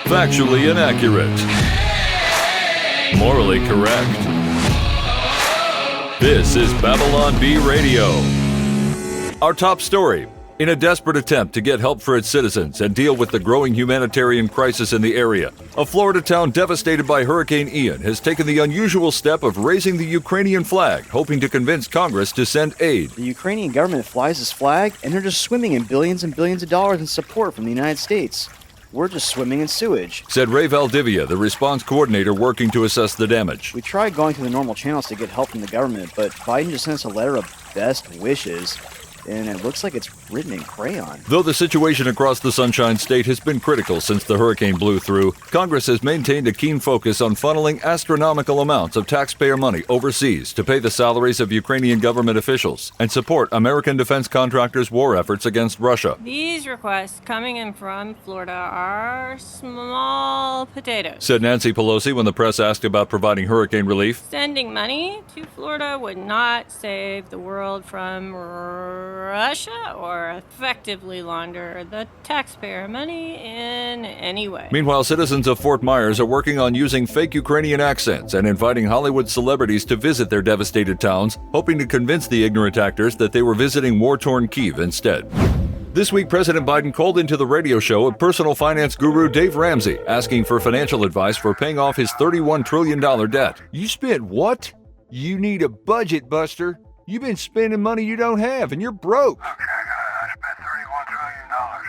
Factually inaccurate. Morally correct. This is Babylon Bee Radio. Our top story. In a desperate attempt to get help for its citizens and deal with the growing humanitarian crisis in the area, a Florida town devastated by Hurricane Ian has taken the unusual step of raising the Ukrainian flag, hoping to convince Congress to send aid. The Ukrainian government flies this flag, and they're just swimming in billions and billions of dollars in support from the United States. We're just swimming in sewage, said Ray Valdivia, the response coordinator working to assess the damage. We tried going through the normal channels to get help from the government, but Biden just sent us a letter of best wishes, and it looks like it's written in crayon. Though the situation across the Sunshine State has been critical since the hurricane blew through, Congress has maintained a keen focus on funneling astronomical amounts of taxpayer money overseas to pay the salaries of Ukrainian government officials and support American defense contractors' war efforts against Russia. These requests coming in from Florida are small potatoes, said Nancy Pelosi when the press asked about providing hurricane relief. Sending money to Florida would not save the world from Russia or effectively launder the taxpayer money in any way. Meanwhile, citizens of Fort Myers are working on using fake Ukrainian accents and inviting Hollywood celebrities to visit their devastated towns, hoping to convince the ignorant actors that they were visiting war-torn Kyiv instead. This week, President Biden called into the radio show of personal finance guru Dave Ramsey, asking for financial advice for paying off his $31 trillion debt. You spent what? You need a budget buster. You've been spending money you don't have, and you're broke. Okay, I spent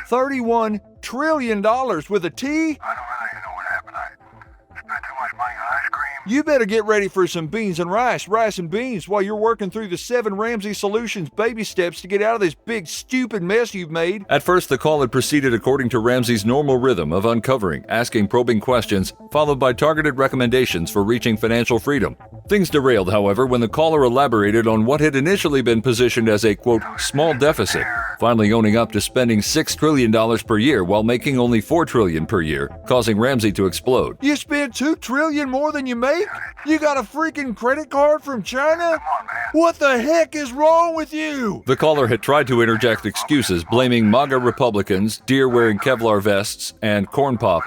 $31 trillion. $31 trillion with a T? I don't really know what happened. I spent too much money on ice cream. You better get ready for some beans and rice and beans, while you're working through the 7 Ramsey Solutions baby steps to get out of this big, stupid mess you've made. At first, the call had proceeded according to Ramsey's normal rhythm of uncovering, asking probing questions, followed by targeted recommendations for reaching financial freedom. Things derailed, however, when the caller elaborated on what had initially been positioned as a, quote, small deficit, finally owning up to spending $6 trillion per year while making only $4 trillion per year, causing Ramsey to explode. You spend $2 trillion more than you make? You got a freaking credit card from China? What the heck is wrong with you? The caller had tried to interject excuses, blaming MAGA Republicans, deer wearing Kevlar vests, and corn pop.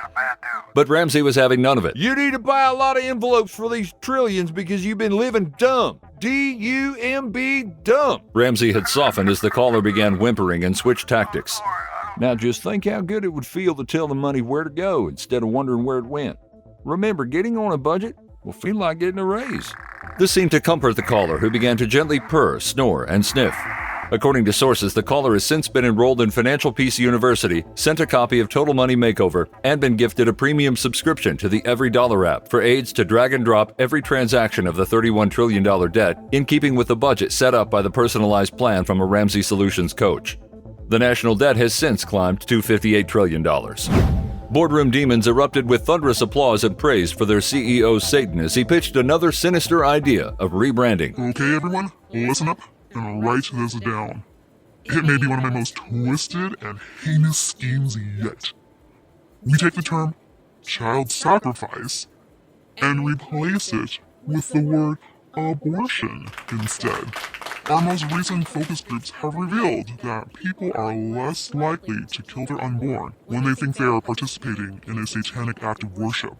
But Ramsey was having none of it. You need to buy a lot of envelopes for these trillions because you've been living dumb. D-U-M-B, dumb. Ramsey had softened as the caller began whimpering and switched tactics. Now just think how good it would feel to tell the money where to go instead of wondering where it went. Remember, getting on a budget will feel like getting a raise. This seemed to comfort the caller, who began to gently purr, snore, and sniff. According to sources, the caller has since been enrolled in Financial Peace University, sent a copy of Total Money Makeover, and been gifted a premium subscription to the Every Dollar app for aids to drag and drop every transaction of the $31 trillion debt, in keeping with the budget set up by the personalized plan from a Ramsey Solutions coach. The national debt has since climbed to $58 trillion. Boardroom demons erupted with thunderous applause and praise for their CEO Satan as he pitched another sinister idea of rebranding. Okay, everyone, listen up and write this down. It may be one of my most twisted and heinous schemes yet. We take the term child sacrifice and replace it with the word abortion instead. Our most recent focus groups have revealed that people are less likely to kill their unborn when they think they are participating in a satanic act of worship,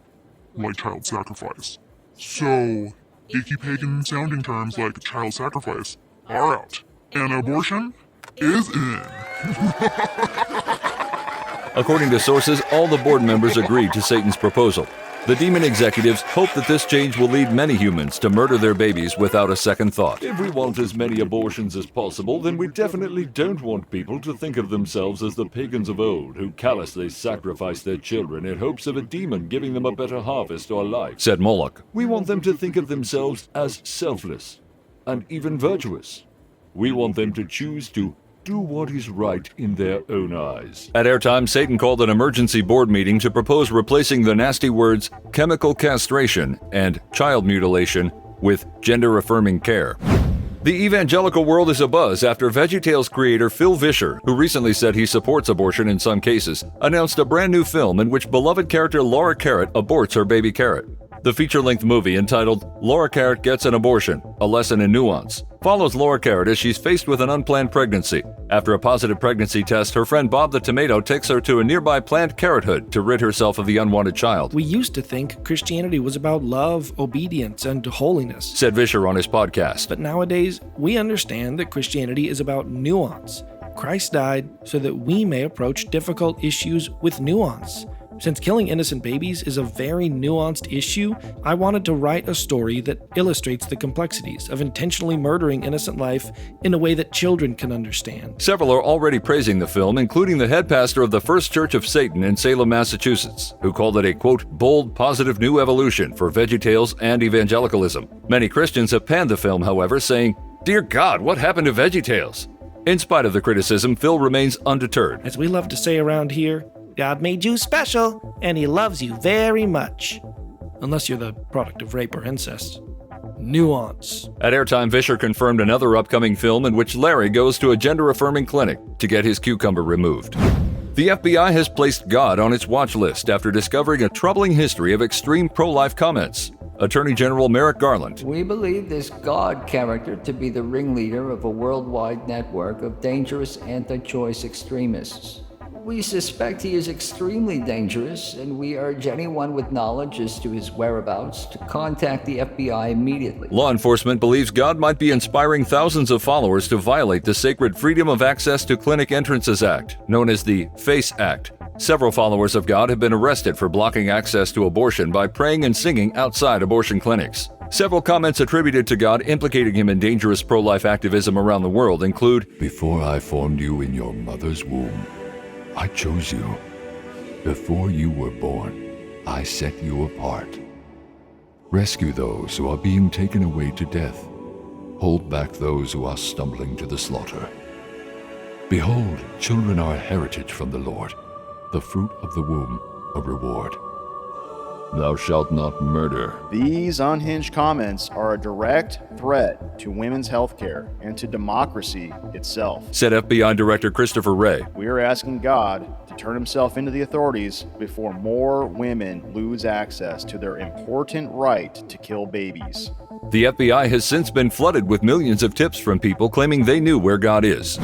like child sacrifice. So, icky pagan sounding terms like child sacrifice are out, and abortion is in. According to sources, all the board members agreed to Satan's proposal. The demon executives hope that this change will lead many humans to murder their babies without a second thought. If we want as many abortions as possible, then we definitely don't want people to think of themselves as the pagans of old who callously sacrifice their children in hopes of a demon giving them a better harvest or life, said Moloch. We want them to think of themselves as selfless and even virtuous. We want them to choose to do what is right in their own eyes. At airtime, Satan called an emergency board meeting to propose replacing the nasty words chemical castration and child mutilation with gender-affirming care. The evangelical world is abuzz after VeggieTales creator Phil Vischer, who recently said he supports abortion in some cases, announced a brand new film in which beloved character Laura Carrot aborts her baby carrot. The feature-length movie, entitled Laura Carrot Gets an Abortion, A Lesson in Nuance, follows Laura Carrot as she's faced with an unplanned pregnancy. After a positive pregnancy test, her friend Bob the Tomato takes her to a nearby Planned Carrothood to rid herself of the unwanted child. We used to think Christianity was about love, obedience, and holiness, said Vischer on his podcast. But nowadays, we understand that Christianity is about nuance. Christ died so that we may approach difficult issues with nuance. Since killing innocent babies is a very nuanced issue, I wanted to write a story that illustrates the complexities of intentionally murdering innocent life in a way that children can understand. Several are already praising the film, including the head pastor of the First Church of Satan in Salem, Massachusetts, who called it a, quote, bold, positive new evolution for VeggieTales and evangelicalism. Many Christians have panned the film, however, saying, "Dear God, what happened to VeggieTales?" In spite of the criticism, Phil remains undeterred. As we love to say around here, God made you special, and He loves you very much. Unless you're the product of rape or incest. Nuance. At airtime, Vischer confirmed another upcoming film in which Larry goes to a gender-affirming clinic to get his cucumber removed. The FBI has placed God on its watch list after discovering a troubling history of extreme pro-life comments. Attorney General Merrick Garland. We believe this God character to be the ringleader of a worldwide network of dangerous anti-choice extremists. We suspect he is extremely dangerous, and we urge anyone with knowledge as to his whereabouts to contact the FBI immediately. Law enforcement believes God might be inspiring thousands of followers to violate the sacred Freedom of Access to Clinic Entrances Act, known as the FACE Act. Several followers of God have been arrested for blocking access to abortion by praying and singing outside abortion clinics. Several comments attributed to God implicating him in dangerous pro-life activism around the world include, "Before I formed you in your mother's womb, I chose you. Before you were born, I set you apart. Rescue those who are being taken away to death. Hold back those who are stumbling to the slaughter. Behold, children are a heritage from the Lord, the fruit of the womb a reward. Thou shalt not murder." These unhinged comments are a direct threat to women's health care and to democracy itself, said FBI Director Christopher Wray. We are asking God to turn himself into the authorities before more women lose access to their important right to kill babies. The FBI has since been flooded with millions of tips from people claiming they knew where God is.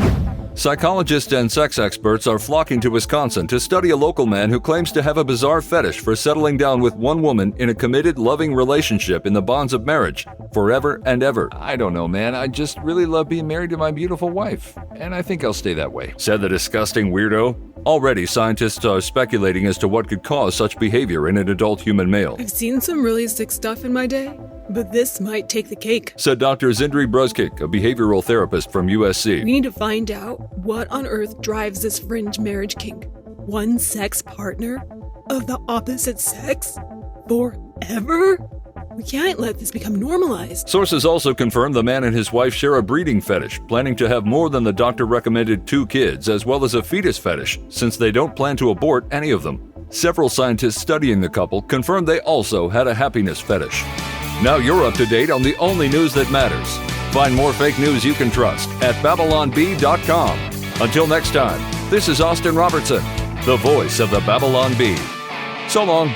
Psychologists and sex experts are flocking to Wisconsin to study a local man who claims to have a bizarre fetish for settling down with one woman in a committed, loving relationship in the bonds of marriage, forever and ever. "I don't know, man. I just really love being married to my beautiful wife, and I think I'll stay that way," said the disgusting weirdo. Already, scientists are speculating as to what could cause such behavior in an adult human male. "I've seen some really sick stuff in my day, but this might take the cake," said Dr. Zindri Brozkik, a behavioral therapist from USC. "We need to find out what on earth drives this fringe marriage kink. One sex partner of the opposite sex? Forever? We can't let this become normalized." Sources also confirm the man and his wife share a breeding fetish, planning to have more than the doctor recommended 2 kids, as well as a fetus fetish, since they don't plan to abort any of them. Several scientists studying the couple confirmed they also had a happiness fetish. Now you're up to date on the only news that matters. Find more fake news you can trust at BabylonBee.com. Until next time, this is Austin Robertson, the voice of the Babylon Bee. So long.